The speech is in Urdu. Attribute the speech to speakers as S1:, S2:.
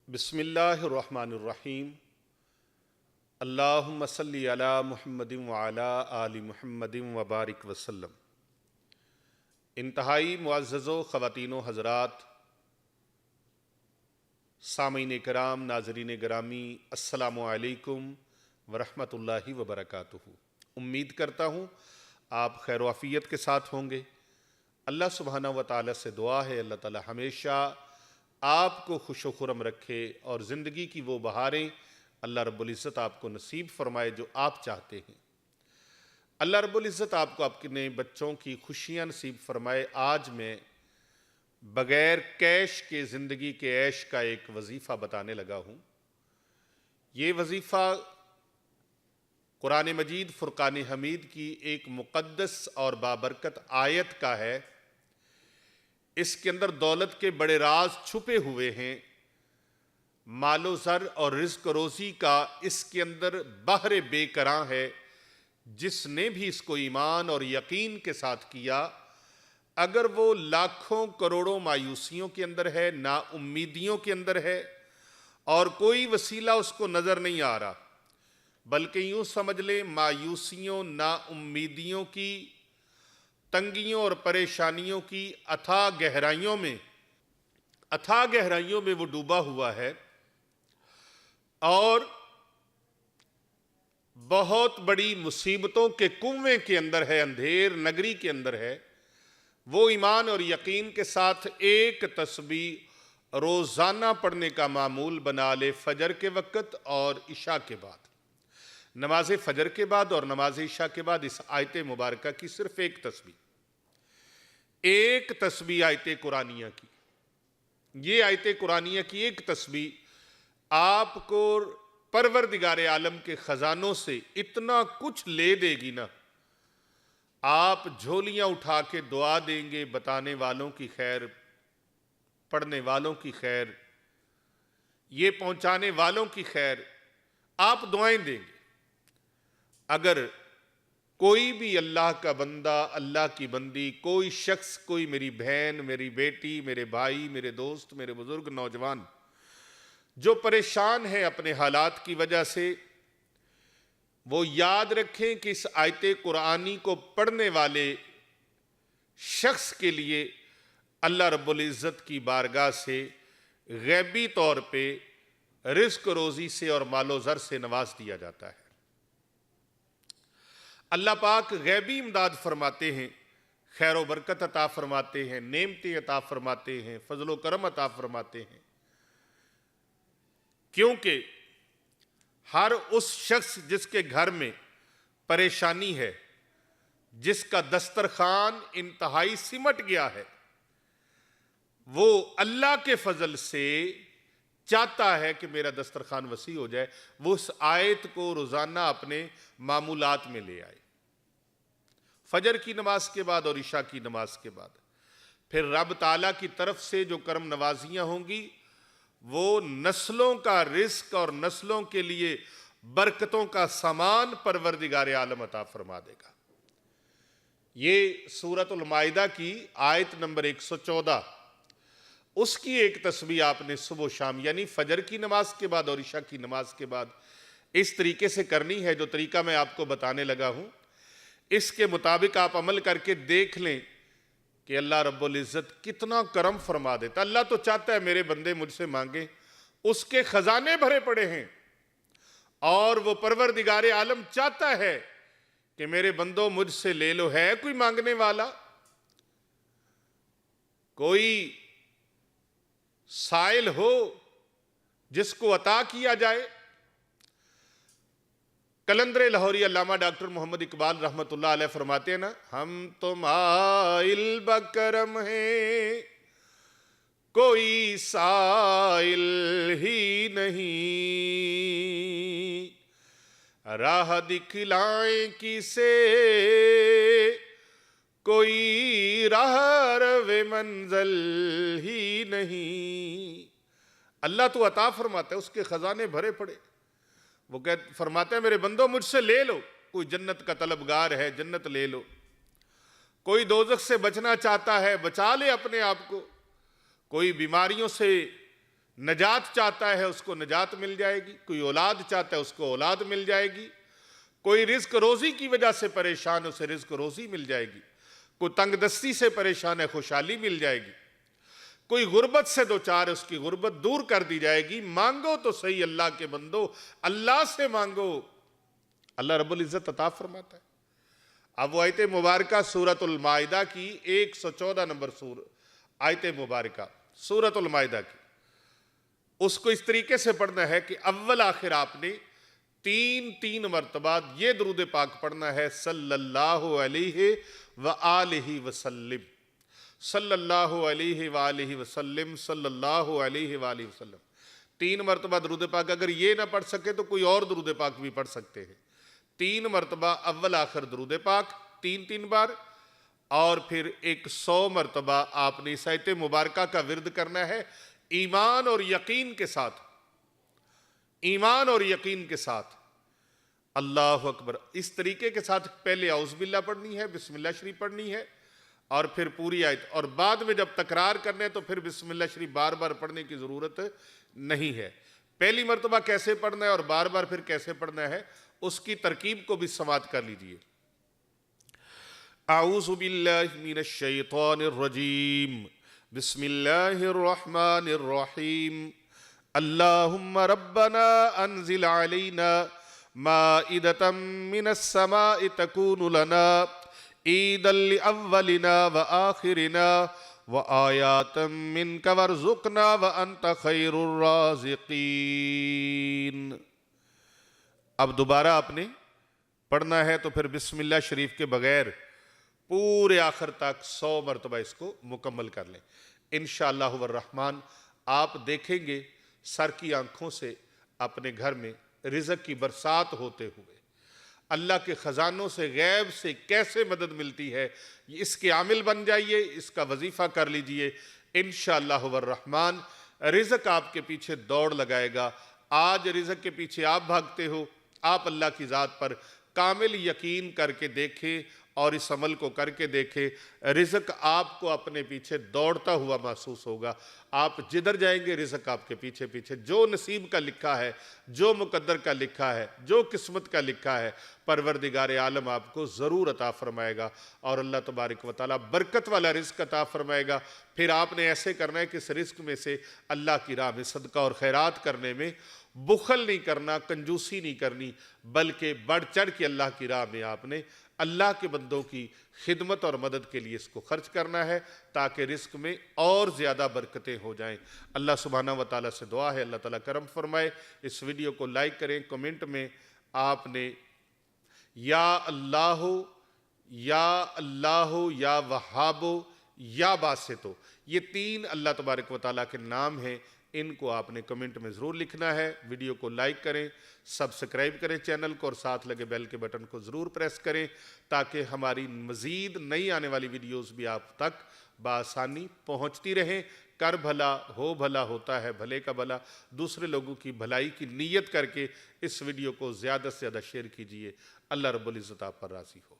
S1: بسم اللہ الرحمن الرحیم۔ اللہم صلی علی محمد وعلی آل محمد وبارک وسلم۔ انتہائی معزز و خواتین و حضرات، سامعین کرام، ناظرین گرامی، السلام علیکم ورحمۃ اللہ وبرکاتہ۔ امید کرتا ہوں آپ خیر و عافیت کے ساتھ ہوں گے۔ اللہ سبحانہ و تعالیٰ سے دعا ہے اللہ تعالیٰ ہمیشہ آپ کو خوش و خرم رکھے اور زندگی کی وہ بہاریں اللہ رب العزت آپ کو نصیب فرمائے جو آپ چاہتے ہیں۔ اللہ رب العزت آپ کو اپنے بچوں کی خوشیاں نصیب فرمائے۔ آج میں بغیر کیش کے زندگی کے عیش کا ایک وظیفہ بتانے لگا ہوں۔ یہ وظیفہ قرآن مجید فرقان حمید کی ایک مقدس اور بابرکت آیت کا ہے۔ اس کے اندر دولت کے بڑے راز چھپے ہوئے ہیں۔ مال و زر اور رزق و روزی کا اس کے اندر بحر بے کراں ہے۔ جس نے بھی اس کو ایمان اور یقین کے ساتھ کیا، اگر وہ لاکھوں کروڑوں مایوسیوں کے اندر ہے، نا امیدیوں کے اندر ہے اور کوئی وسیلہ اس کو نظر نہیں آ رہا، بلکہ یوں سمجھ لیں مایوسیوں، نا امیدیوں کی، تنگیوں اور پریشانیوں کی اتھاہ گہرائیوں میں وہ ڈوبا ہوا ہے اور بہت بڑی مصیبتوں کے کنویں کے اندر ہے، اندھیر نگری کے اندر ہے۔ وہ ایمان اور یقین کے ساتھ ایک تسبیح روزانہ پڑھنے کا معمول بنا لے، فجر کے وقت اور عشاء کے بعد، نماز فجر کے بعد اور نماز عشاء کے بعد اس آیت مبارکہ کی صرف ایک تسبیح آیت قرآنیہ کی، یہ آیت قرآنیہ کی ایک تسبیح آپ کو پروردگار عالم کے خزانوں سے اتنا کچھ لے دے گی نا، آپ جھولیاں اٹھا کے دعا دیں گے، بتانے والوں کی خیر، پڑھنے والوں کی خیر، یہ پہنچانے والوں کی خیر، آپ دعائیں دیں گے۔ اگر کوئی بھی اللہ کا بندہ، اللہ کی بندی، کوئی شخص، کوئی میری بہن، میری بیٹی، میرے بھائی، میرے دوست، میرے بزرگ، نوجوان جو پریشان ہے اپنے حالات کی وجہ سے، وہ یاد رکھیں کہ اس آیت قرآنی کو پڑھنے والے شخص کے لیے اللہ رب العزت کی بارگاہ سے غیبی طور پہ رزق روزی سے اور مال و زر سے نواز دیا جاتا ہے۔ اللہ پاک غیبی امداد فرماتے ہیں، خیر و برکت عطا فرماتے ہیں، نعمتیں عطا فرماتے ہیں، فضل و کرم عطا فرماتے ہیں، کیونکہ ہر اس شخص جس کے گھر میں پریشانی ہے، جس کا دسترخوان انتہائی سمٹ گیا ہے، وہ اللہ کے فضل سے چاہتا ہے کہ میرا دسترخوان وسیع ہو جائے، وہ اس آیت کو روزانہ اپنے معمولات میں لے آئے، فجر کی نماز کے بعد اور عشاء کی نماز کے بعد۔ پھر رب تعالیٰ کی طرف سے جو کرم نوازیاں ہوں گی، وہ نسلوں کا رزق اور نسلوں کے لیے برکتوں کا سامان پروردگار عالم عطا فرما دے گا۔ یہ سورۃ المائدہ کی آیت نمبر 114، اس کی ایک تسبیح آپ نے صبح و شام، یعنی فجر کی نماز کے بعد اور عشاء کی نماز کے بعد اس طریقے سے کرنی ہے جو طریقہ میں آپ کو بتانے لگا ہوں۔ اس کے مطابق آپ عمل کر کے دیکھ لیں کہ اللہ رب العزت کتنا کرم فرما دیتا۔ اللہ تو چاہتا ہے میرے بندے مجھ سے مانگیں، اس کے خزانے بھرے پڑے ہیں، اور وہ پروردگار عالم چاہتا ہے کہ میرے بندوں مجھ سے لے لو۔ ہے کوئی مانگنے والا، کوئی سائل ہو جس کو عطا کیا جائے؟ کلندر لاہوری علامہ ڈاکٹر محمد اقبال رحمۃ اللہ علیہ فرماتے ہیں نا، ہم تو مائل بکرم ہیں، کوئی سائل ہی نہیں، راہ دکھلائیں کسے، کوئی راہ رو منزل ہی نہیں۔ اللہ تو عطا فرماتا ہے، اس کے خزانے بھرے پڑے، وہ فرماتا ہے میرے بندوں مجھ سے لے لو۔ کوئی جنت کا طلبگار ہے، جنت لے لو، کوئی دوزخ سے بچنا چاہتا ہے، بچا لے اپنے آپ کو، کوئی بیماریوں سے نجات چاہتا ہے اس کو نجات مل جائے گی، کوئی اولاد چاہتا ہے اس کو اولاد مل جائے گی، کوئی رزق روزی کی وجہ سے پریشان اسے رزق روزی مل جائے گی، کوئی تنگ دستی سے پریشان ہے خوشحالی مل جائے گی، کوئی غربت سے دوچار ہے اس کی غربت دور کر دی جائے گی۔ مانگو تو صحیح اللہ کے بندو، اللہ سے مانگو، اللہ رب العزت عطا فرماتا ہے۔ اب وہ آیت مبارکہ سورۃ المائدہ کی 114 نمبر آیت مبارکہ سورۃ المائدہ کی، اس کو اس طریقے سے پڑھنا ہے کہ اول آخر آپ نے تین مرتبہ یہ درود پاک پڑھنا ہے، صلی اللہ علیہ وآلہ وسلم، صلی اللہ علیہ وآلہ وسلم، صلی اللہ علیہ وآلہ وسلم۔ 3 مرتبہ درود پاک، اگر یہ نہ پڑھ سکے تو کوئی اور درود پاک بھی پڑھ سکتے ہیں۔ 3 مرتبہ اول آخر درود پاک 3 بار، اور پھر 100 مرتبہ آپ نے اس آیت مبارکہ کا ورد کرنا ہے، ایمان اور یقین کے ساتھ، ایمان اور یقین کے ساتھ۔ اللہ اکبر، اس طریقے کے ساتھ پہلے اعوذ باللہ پڑھنی ہے، بسم اللہ شریف پڑھنی ہے، اور پھر پوری آیت، اور بعد میں جب تکرار کرنے تو پھر بسم اللہ شریف بار بار پڑھنے کی ضرورت نہیں ہے۔ پہلی مرتبہ کیسے پڑھنا ہے اور بار بار پھر کیسے پڑھنا ہے، اس کی ترکیب کو بھی سماعت کر لیجئے۔ اعوذ باللہ من الشیطان الرجیم، بسم اللہ الرحمن الرحیم، اللہم ربنا انزل علینا مائدة من السماء تکون لنا عیدا لأولنا وآخرنا وآیاتا منک وارزقنا وانت خیر الرازقین۔ اب دوبارہ آپ نے پڑھنا ہے تو پھر بسم اللہ شریف کے بغیر پورے آخر تک 100 مرتبہ اس کو مکمل کر لیں۔ انشاءاللہ والرحمن آپ دیکھیں گے سر کی آنکھوں سے اپنے گھر میں رزق کی برسات ہوتے ہوئے، اللہ کے خزانوں سے غیب سے کیسے مدد ملتی ہے، اس کے عامل بن جائیے، اس کا وظیفہ کر لیجئے، انشاءاللہ والرحمن رزق آپ کے پیچھے دوڑ لگائے گا۔ آج رزق کے پیچھے آپ بھاگتے ہو، آپ اللہ کی ذات پر کامل یقین کر کے دیکھیں اور اس عمل کو کر کے دیکھیں، رزق آپ کو اپنے پیچھے دوڑتا ہوا محسوس ہوگا۔ آپ جدھر جائیں گے رزق آپ کے پیچھے پیچھے، جو نصیب کا لکھا ہے، جو مقدر کا لکھا ہے، جو قسمت کا لکھا ہے، پروردگار عالم آپ کو ضرور عطا فرمائے گا، اور اللہ تبارک و تعالیٰ برکت والا رزق عطا فرمائے گا۔ پھر آپ نے ایسے کرنا ہے کہ اس رزق میں سے اللہ کی راہ میں صدقہ اور خیرات کرنے میں بخل نہیں کرنا، کنجوسی نہیں کرنی، بلکہ بڑھ چڑھ کے اللہ کی راہ میں آپ نے اللہ کے بندوں کی خدمت اور مدد کے لیے اس کو خرچ کرنا ہے، تاکہ رزق میں اور زیادہ برکتیں ہو جائیں۔ اللہ سبحانہ و تعالیٰ سے دعا ہے اللہ تعالیٰ کرم فرمائے۔ اس ویڈیو کو لائک کریں، کمنٹ میں آپ نے یا اللہ یا وہاب یا باسطو، یہ 3 اللہ تبارک و تعالیٰ کے نام ہیں، ان کو آپ نے کمنٹ میں ضرور لکھنا ہے۔ ویڈیو کو لائک کریں، سبسکرائب کریں چینل کو، اور ساتھ لگے بیل کے بٹن کو ضرور پریس کریں، تاکہ ہماری مزید نئی آنے والی ویڈیوز بھی آپ تک بآسانی پہنچتی رہیں۔ کر بھلا ہو بھلا ہوتا ہے بھلے کا بھلا، دوسرے لوگوں کی بھلائی کی نیت کر کے اس ویڈیو کو زیادہ سے زیادہ شیئر کیجئے۔ اللہ رب العزت آپ پر راضی ہو۔